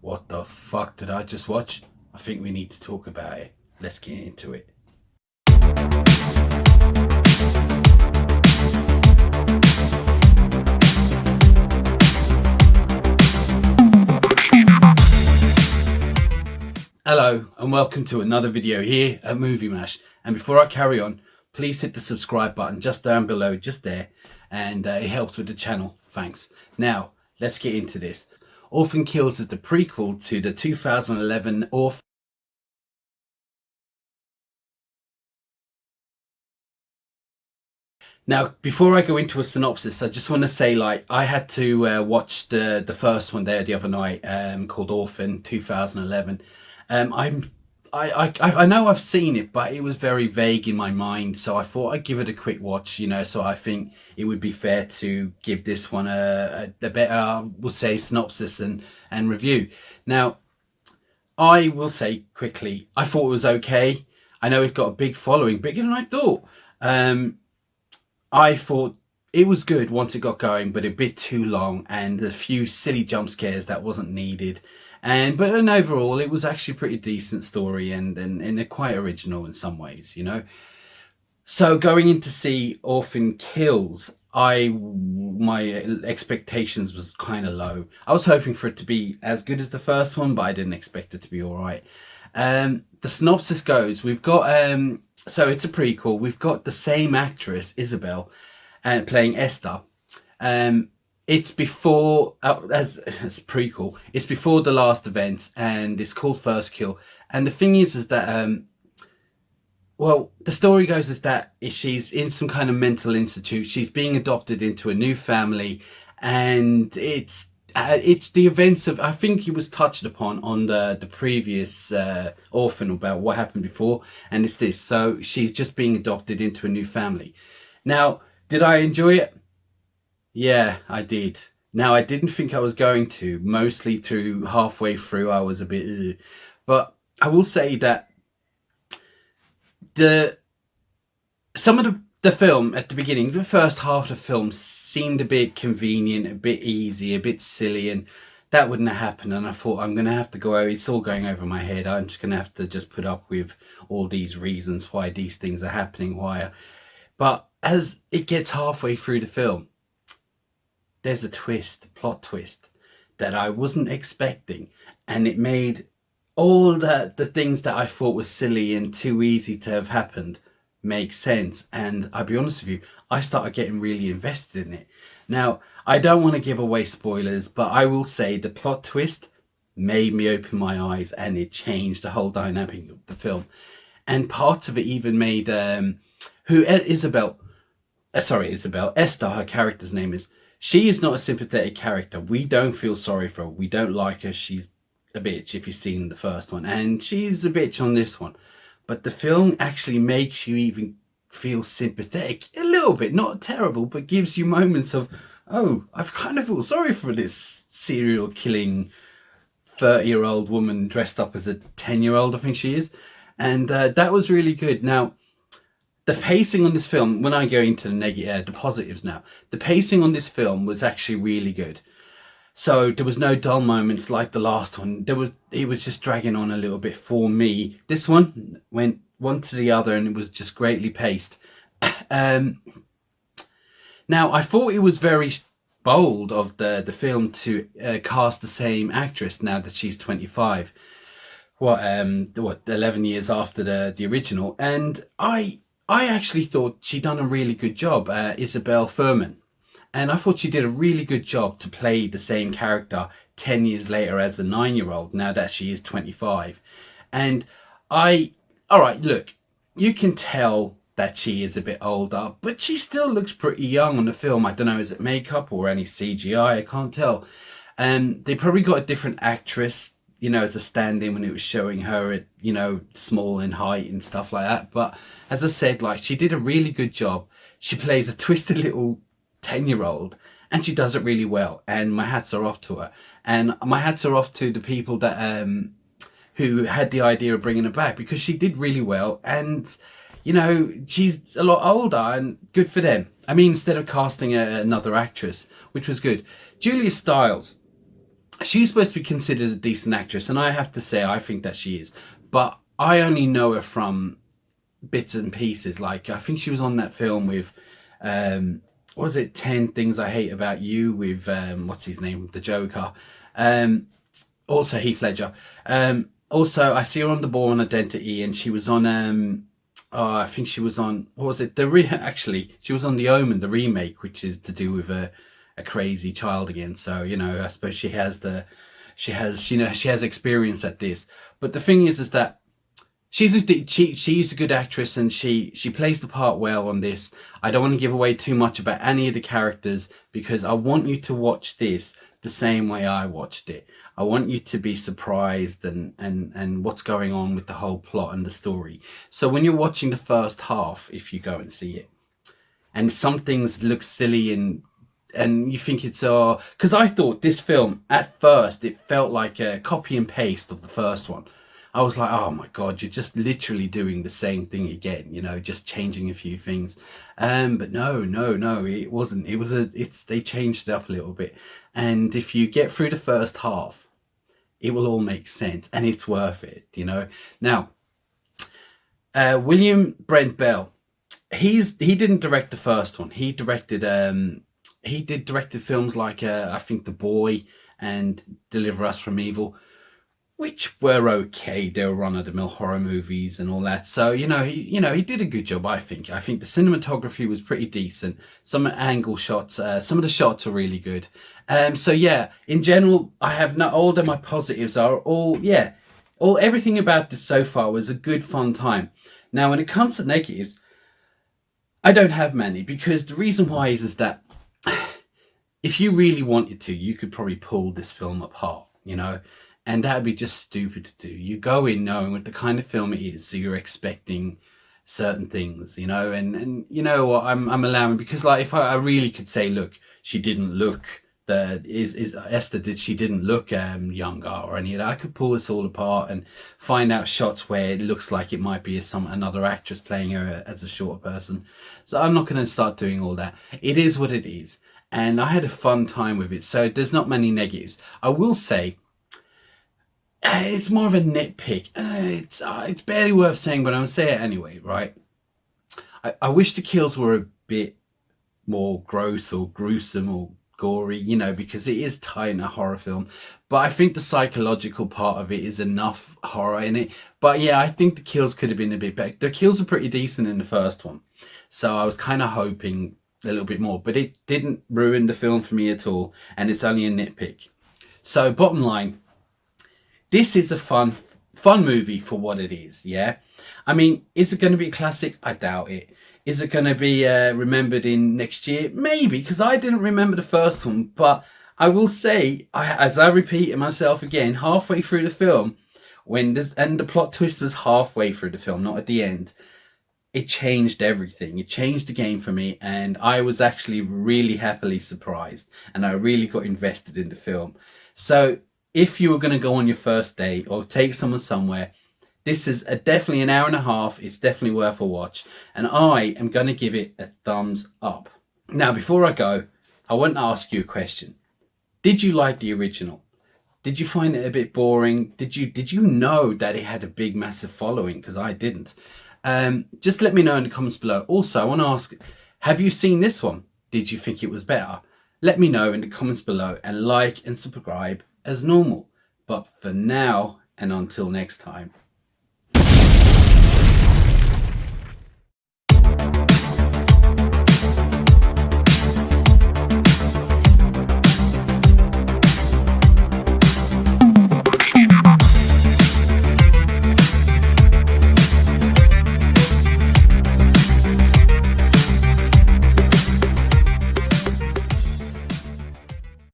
What the fuck did I just watch? I think we need to talk about it. Let's get into it. Hello and welcome to another video here at Movie Mash. And before I carry on, please hit the subscribe button just down below, just there, and it helps with the channel. Thanks. Now, let's get into this. Orphan Kills is the prequel to the 2011 Orphan. Now, before I go into a synopsis, I just want to say, I had to watch the first one there the other night, called Orphan 2011. I know I've seen it, but it was very vague in my mind, so I thought I'd give it a quick watch, so I think it would be fair to give this one a better, we'll say, synopsis and review. Now, I will say quickly, I thought it was okay. I know it got a big following, bigger than I thought. I thought it was good once it got going, but a bit too long and a few silly jump scares that wasn't needed. But overall, it was actually a pretty decent story and quite original in some ways, So going in to see Orphan Kills, my expectations was kind of low. I was hoping for it to be as good as the first one, but I didn't expect it to be all right. The synopsis goes, we've got so it's a prequel. We've got the same actress, Isabel, playing Esther. It's before, as prequel, it's before the last event, and it's called First Kill. And the thing is that, well, the story goes is that she's in some kind of mental institute. She's being adopted into a new family, and it's the events of, I think it was touched upon on the previous Orphan about what happened before, and it's this. So she's just being adopted into a new family. Now, did I enjoy it? Yeah, I did. Now, I didn't think I was going to. Mostly through halfway through, I was a bit ugh. But I will say that some of the film at the beginning, the first half of the film seemed a bit convenient, a bit easy, a bit silly, and that wouldn't have happened. And I thought, I'm going to have to go over, it's all going over my head. I'm just going to have to just put up with all these reasons why these things are happening, But as it gets halfway through the film, there's a plot twist that I wasn't expecting, and it made all the things that I thought were silly and too easy to have happened make sense. And I'll be honest with you, I started getting really invested in it. Now, I don't want to give away spoilers, but I will say the plot twist made me open my eyes, and it changed the whole dynamic of the film. And parts of it even made Esther, her character's name is. She is not a sympathetic character. We don't feel sorry for her. We don't like her. She's a bitch if you've seen the first one. And she's a bitch on this one. But the film actually makes you even feel sympathetic. A little bit. Not terrible, but gives you moments of, oh, I've kind of feel sorry for this serial killing 30-year-old woman dressed up as a 10-year-old, I think she is. And that was really good. Now, the pacing on this film, when I go into the positives now, the pacing on this film was actually really good. So there was no dull moments like the last one. It was just dragging on a little bit for me. This one went one to the other, and it was just greatly paced. Now, I thought it was very bold of the film to cast the same actress now that she's 25. 11 years after the original, and I actually thought she done a really good job, Isabel Fuhrman. And I thought she did a really good job to play the same character 10 years later as a 9-year-old, now that she is 25. And alright, look, you can tell that she is a bit older, but she still looks pretty young on the film. I don't know, is it makeup or any CGI? I can't tell. They probably got a different actress, as a stand-in when it was showing her at, small in height and stuff like that. But as I said, she did a really good job. She plays a twisted little 10-year-old, and she does it really well. And my hats are off to her. And my hats are off to the people that who had the idea of bringing her back, because she did really well. And, she's a lot older, and good for them. I mean, instead of casting another actress, which was good. Julia Stiles. she's supposed to be considered a decent actress, and I have to say I think that she is, but I only know her from bits and pieces. Like, I think she was on that film with what was it, 10 Things I Hate About You, with what's his name, the Joker, also Heath Ledger. Also I see her on The Bourne Identity, and she was on oh, I think she was on, what was it, actually she was on The Omen, the remake, which is to do with a crazy child again. So, you know, I suppose she has experience at this. But the thing is that she's a good actress, and she plays the part well on this. I don't want to give away too much about any of the characters, because I want you to watch this the same way I watched it. I want you to be surprised and what's going on with the whole plot and the story. So when you're watching the first half, if you go and see it, and some things look silly and you think it's because I thought this film at first, it felt like a copy and paste of the first one. I was like, oh my god, you're just literally doing the same thing again, you know, just changing a few things. But no, it wasn't. They changed it up a little bit, and if you get through the first half, it will all make sense, and it's worth it, you know. Now, William Brent Bell, he didn't direct the first one. He directed directed films like I think The Boy and Deliver Us from Evil, which were okay. They were run-of-the-mill horror movies and all that. So, you know, he did a good job, I think. I think the cinematography was pretty decent. Some angle shots, some of the shots are really good. So yeah, in general, I have all of my positives are everything about this so far was a good fun time. Now, when it comes to negatives, I don't have many, because the reason why is that if you really wanted to, you could probably pull this film apart, you know. And that would be just stupid to do. You go in knowing what the kind of film it is, so you're expecting certain things, you know. And you know what, I'm allowing, because like if I really could say, look, she didn't look she didn't look younger or any of that, I could pull this all apart and find out shots where it looks like it might be another actress playing her as a shorter person. So I'm not going to start doing all that. It is what it is, and I had a fun time with it. So there's not many negatives. I will say, it's more of a nitpick. It's barely worth saying, but I'm gonna say it anyway, right? I wish the kills were a bit more gross or gruesome or gory, you know, because it is tied in a horror film. But I think the psychological part of it is enough horror in it. But yeah, I think the kills could have been a bit better. The kills were pretty decent in the first one, so I was kind of hoping a little bit more, but it didn't ruin the film for me at all, and it's only a nitpick. So bottom line, this is a fun movie for what it is, yeah? I mean, is it going to be a classic? I doubt it. Is it going to be remembered in next year? Maybe, because I didn't remember the first one. But I will say, as I repeat it myself again, halfway through the film, and the plot twist was halfway through the film, not at the end, it changed everything. It changed the game for me, and I was actually really happily surprised, and I really got invested in the film. So if you were going to go on your first date or take someone somewhere, this is definitely an hour and a half. It's definitely worth a watch, and I am going to give it a thumbs up. Now, before I go, I want to ask you a question. Did you like the original? Did you find it a bit boring? Did you know that it had a big, massive following? Because I didn't. Just let me know in the comments below. Also, I want to ask, have you seen this one? Did you think it was better? Let me know in the comments below, and like and subscribe as normal. But for now, and until next time,